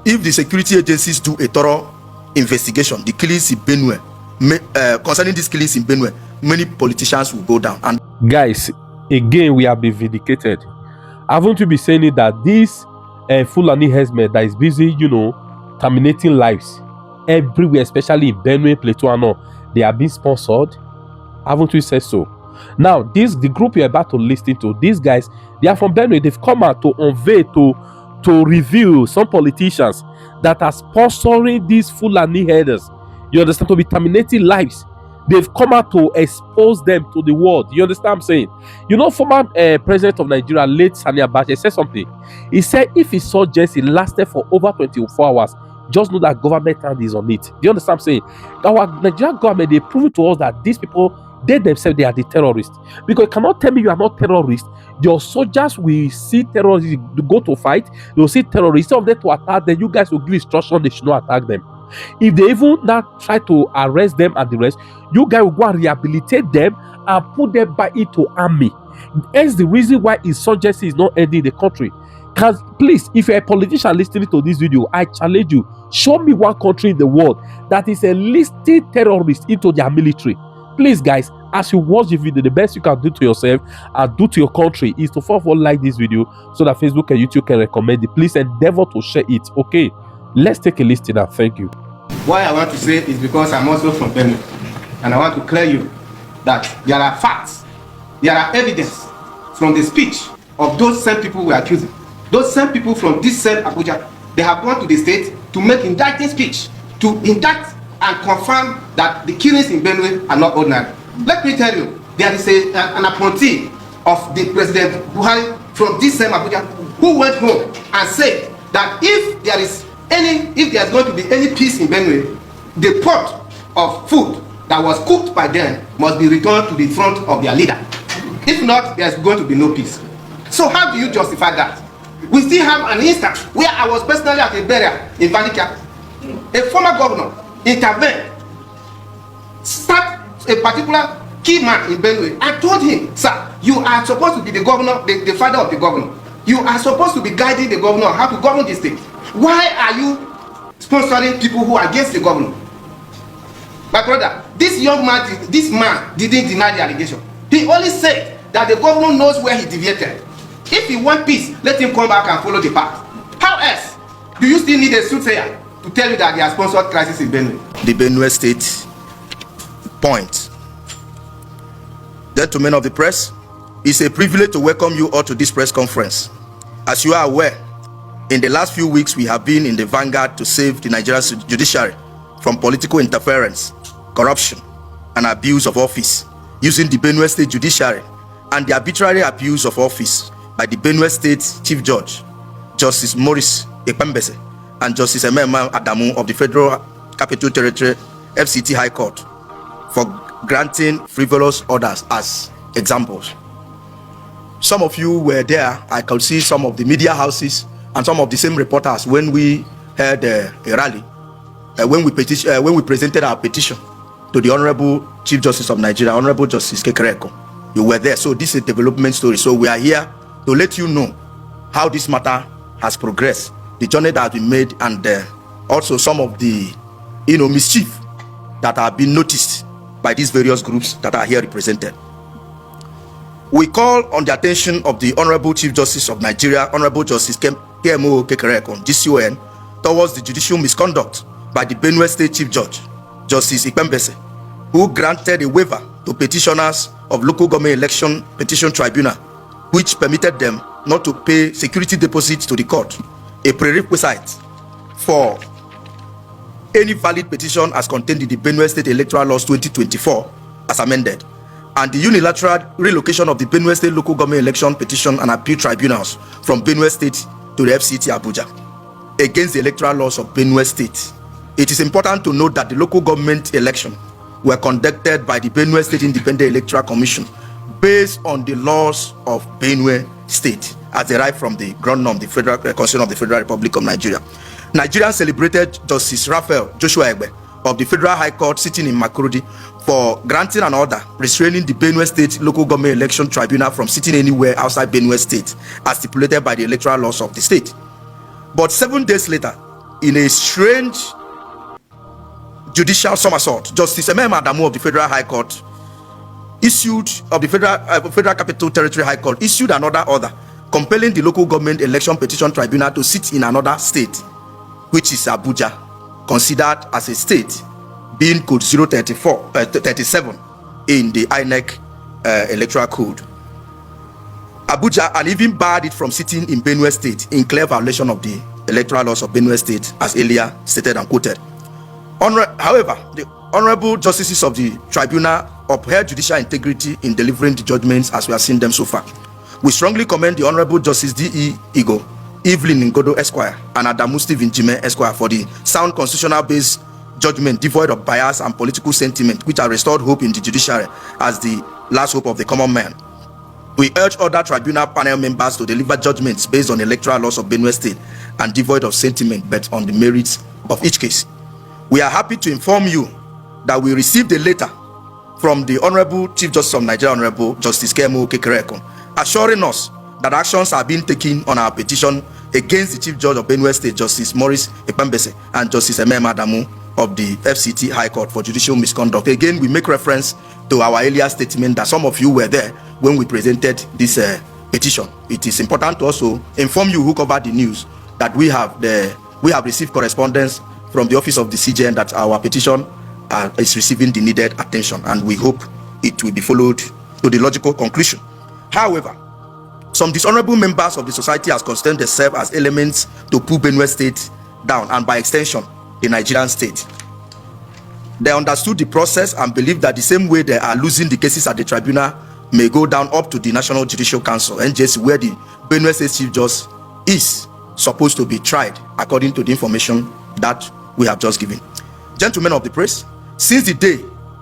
if the security agencies do a thorough investigation, the killings in Benue, concerning these killings in Benue, many politicians will go down. And guys, again, we have been vindicated. Haven't you been saying it that this Fulani herdsmen that is busy, terminating lives everywhere, especially in Benue, Plateau, and all, they are being sponsored? Haven't we said so? Now, the group you're about to listen to, these guys, they are from Benue. They've come out to unveil, to reveal some politicians that are sponsoring these Fulani herders, you understand, to be terminating lives. They've come out to expose them to the world. You understand what I'm saying? Former president of Nigeria, late Sani Abacha, said something. He said if his insurgency lasted for over 24 hours, just know that government hand is on it. Do you understand what I'm saying? Our Nigerian government, they prove to us that these people, they themselves, they are the terrorists. Because you cannot tell me you are not terrorists. Your soldiers will see terrorists go to fight. They will see terrorists. Instead of them to attack them, you guys will give instruction they should not attack them. If they even not try to arrest them and the rest, you guys will go and rehabilitate them and put them back into army. That's the reason why insurgency is not ending the country. Because please, if you're a politician listening to this video, I challenge you, show me one country in the world that is enlisting terrorists into their military. Please, guys, as you watch the video, the best you can do to yourself and do to your country is to first of all like this video so that Facebook and YouTube can recommend it. Please endeavor to share it. Okay, let's take a listen now. Thank you. Why I want to say is because I'm also from Benue, and I want to clear you that there are facts, there are evidence from the speech of those same people we are accusing. Those same people from this same Abuja, they have gone to the state to make indicting speech, to indict and confirm that the killings in Benue are not ordinary. Let me tell you, there is an appointee of the President Buhari from this same Abuja who went home and said that if there is going to be any peace in Benue, the pot of food that was cooked by them must be returned to the front of their leader. If not, there's going to be no peace. So how do you justify that? We still have an instance where I was personally at a burial in Vanika. A former governor intervened, start a particular key man in Benue, and told him, sir, you are supposed to be the governor, the father of the governor. You are supposed to be guiding the governor how to govern the state. Why are you sponsoring people who are against the governor? My brother, this man didn't deny the allegation. He only said that the governor knows where he deviated. If he wants peace, let him come back and follow the path. How else do you still need a soothsayer to tell you that they are sponsored crisis in Benue? The Benue State point. Gentlemen of the press, it's a privilege to welcome you all to this press conference. As you are aware, in the last few weeks, we have been in the vanguard to save the Nigerian judiciary from political interference, corruption, and abuse of office using the Benue State Judiciary and the arbitrary abuse of office by the Benue State Chief Judge, Justice Maurice Ekpembese, and Justice Emema Adamu of the Federal Capital Territory FCT High Court for granting frivolous orders as examples. Some of you were there. I could see some of the media houses and some of the same reporters when we had a rally, when we presented our petition to the Honorable Chief Justice of Nigeria, Honorable Justice Kekereko. You were there. So this is a development story. So we are here to let you know how this matter has progressed, the journey that has been made, and also some of the mischief that have been noticed by these various groups that are here represented. We call on the attention of the Honorable Chief Justice of Nigeria, Honorable Justice KMO Kekereko, GCON, towards the judicial misconduct by the Benue State Chief Judge, Justice Ekpembese, who granted a waiver to petitioners of local government election petition tribunal, which permitted them not to pay security deposits to the court, a prerequisite for any valid petition as contained in the Benue State Electoral Laws 2024 as amended, and the unilateral relocation of the Benue State local government election petition and appeal tribunals from Benue State to the FCT Abuja against the electoral laws of Benue State. It is important to note that the local government election were conducted by the Benue State Independent Electoral Commission based on the laws of Benue State as derived from the ground norm, the Federal Constitution of the Federal Republic of Nigeria. Nigeria celebrated Justice Raphael Joshua Egbe of the Federal High Court sitting in Makurudi for granting an order restraining the Benue State Local Government Election Tribunal from sitting anywhere outside Benue State as stipulated by the electoral laws of the state. But 7 days later, in a strange judicial somersault, Justice Emema Adamu of the Federal High Court Federal Capital Territory High Court issued another order compelling the local government election petition tribunal to sit in another state, which is Abuja, considered as a state, being code 037 in the INEC electoral code. Abuja, and even barred it from sitting in Benue State in clear violation of the electoral laws of Benue State, as earlier stated and quoted. However, the honorable justices of the tribunal upheld judicial integrity in delivering the judgments as we have seen them so far. We strongly commend the Honorable Justice D.E. Igo, Evelyn Ngodo Esquire, and Adamu Stephen Jime Esquire for the sound constitutional-based judgment devoid of bias and political sentiment, which have restored hope in the judiciary as the last hope of the common man. We urge other tribunal panel members to deliver judgments based on electoral laws of Benue State and devoid of sentiment, but on the merits of each case. We are happy to inform you that we received a letter from the Honorable Chief Justice of Nigeria, Honorable Justice Kemo Kekerekon, assuring us that actions are being taken on our petition against the Chief Judge of Benue State, Justice Maurice Ekpembese, and Justice Emema Adamu of the FCT High Court for judicial misconduct. Again, we make reference to our earlier statement that some of you were there when we presented this petition. It is important to also inform you who covered the news that we have received correspondence from the office of the CJN that our petition is receiving the needed attention, and we hope it will be followed to the logical conclusion. However, some dishonorable members of the society has considered themselves as elements to pull Benue State down, and by extension the Nigerian state. They understood the process and believe that the same way they are losing the cases at the tribunal may go down up to the National Judicial Council, NJC, where the Benue State Chief Justice is supposed to be tried according to the information that we have just given. Gentlemen of the press, since the day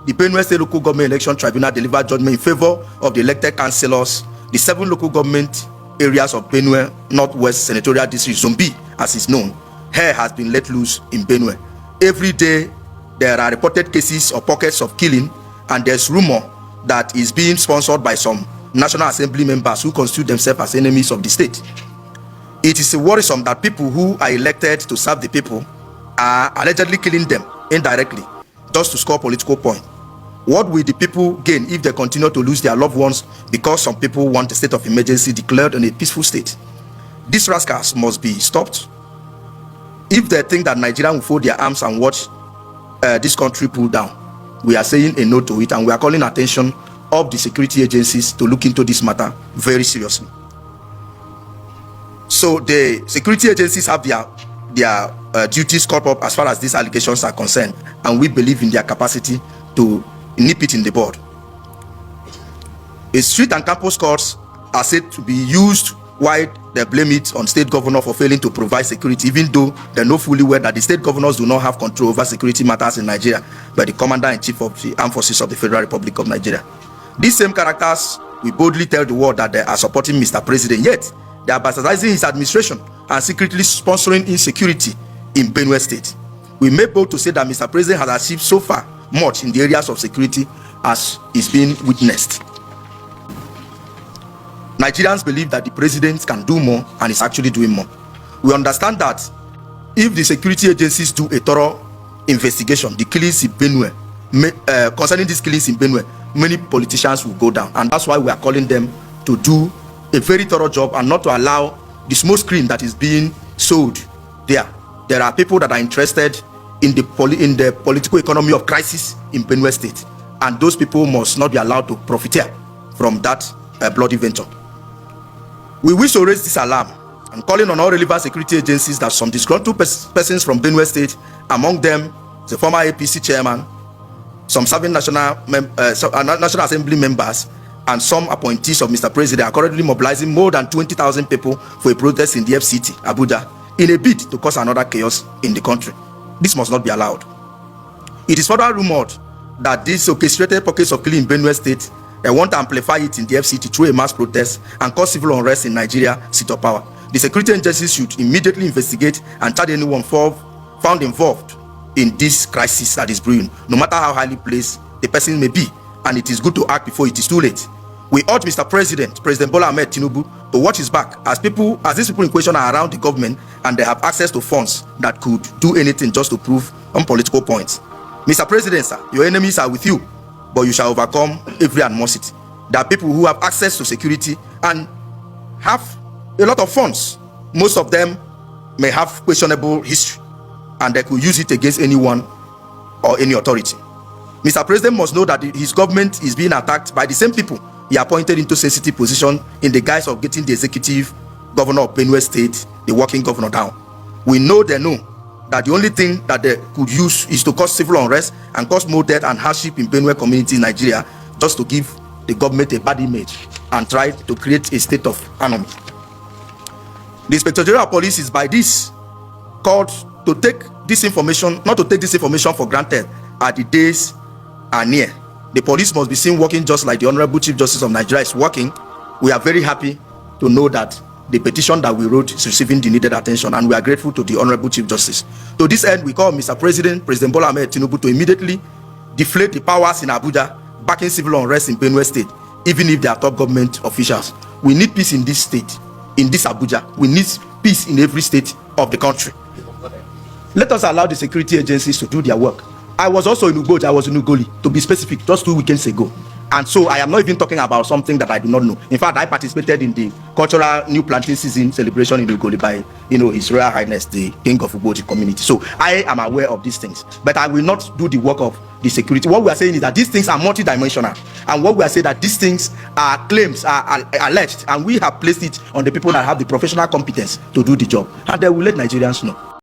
the Benue State Local Government Election Tribunal delivered judgment in favor of the elected councillors, the 7 local government areas of Benue Northwest Senatorial District, Zone B as is known, hell has been let loose in Benue. Every day there are reported cases or pockets of killing, and there's rumor that is being sponsored by some National Assembly members who constitute themselves as enemies of the state. It is worrisome that people who are elected to serve the people are allegedly killing them indirectly just to score political points. What will the people gain if they continue to lose their loved ones because some people want a state of emergency declared in a peaceful state? These rascals must be stopped. If they think that Nigeria will fold their arms and watch this country pull down, we are saying a no to it, and we are calling attention of the security agencies to look into this matter very seriously. So the security agencies have their duties caught up as far as these allegations are concerned, and we believe in their capacity to nip it in the bud. Street and campus courts are said to be used while they blame it on state governor for failing to provide security, even though they know fully well that the state governors do not have control over security matters in Nigeria, but the commander-in-chief of the armed forces of the Federal Republic of Nigeria. These same characters will boldly tell the world that they are supporting Mr. President, yet they are bastardizing his administration and secretly sponsoring insecurity in Benue State. We may bold to say that Mr. President has achieved so far much in the areas of security as is being witnessed. Nigerians believe that the president can do more and is actually doing more. We understand that if the security agencies do a thorough investigation, the killings in Benue, concerning these killings in Benue, many politicians will go down, and that's why we are calling them to do a very thorough job and not to allow the smoke screen that is being sold there. There are people that are interested in the political economy of crisis in Benue State, and those people must not be allowed to profiteer from that bloody venture. We wish to raise this alarm and calling on all relevant security agencies that some disgruntled persons from Benue State, among them the former APC chairman, some serving National Assembly members, and some appointees of Mr. President, are currently mobilizing more than 20,000 people for a protest in the FCT, Abuja, in a bid to cause another chaos in the country. This must not be allowed. It is further rumored that these orchestrated pockets of killing in Benue State, they want to amplify it in the FCT through a mass protest and cause civil unrest in Nigeria seat of power. The security agencies should immediately investigate and charge anyone found involved in this crisis that is brewing, no matter how highly placed the person may be, and it is good to act before it is too late. We urge Mr. President Bola Ahmed Tinubu, to watch his back as these people in question are around the government and they have access to funds that could do anything just to prove on political points. Mr. President, sir, your enemies are with you, but you shall overcome every animosity. There are people who have access to security and have a lot of funds. Most of them may have questionable history and they could use it against anyone or any authority. Mr. President must know that his government is being attacked by the same people he appointed into sensitive position in the guise of getting the executive governor of Benue State, the working governor, down. We know they know that the only thing that they could use is to cause civil unrest and cause more death and hardship in Benue community in Nigeria, just to give the government a bad image and try to create a state of anarchy. The Inspector General of Police is by this called to take this information, not to take this information for granted, as the days are near. The police must be seen working just like the Honorable Chief Justice of Nigeria is working. We are very happy to know that the petition that we wrote is receiving the needed attention, and we are grateful to the Honorable Chief Justice. To this end, we call Mr. President Bola Ahmed Tinubu, to immediately deflate the powers in Abuja backing civil unrest in Benue State, even if they are top government officials. We need peace in this state, in this Abuja. We need peace in every state of the country. Let us allow the security agencies to do their work. I was also in Ugboja, I was in Ugoli, to be specific, just 2 weekends ago. And so I am not even talking about something that I do not know. In fact, I participated in the cultural new planting season celebration in Ugoli by, His Royal Highness, the King of Ugboji community. So I am aware of these things, but I will not do the work of the security. What we are saying is that these things are multidimensional, and what we are saying that these things are claims, are alleged, and we have placed it on the people that have the professional competence to do the job, and they will let Nigerians know.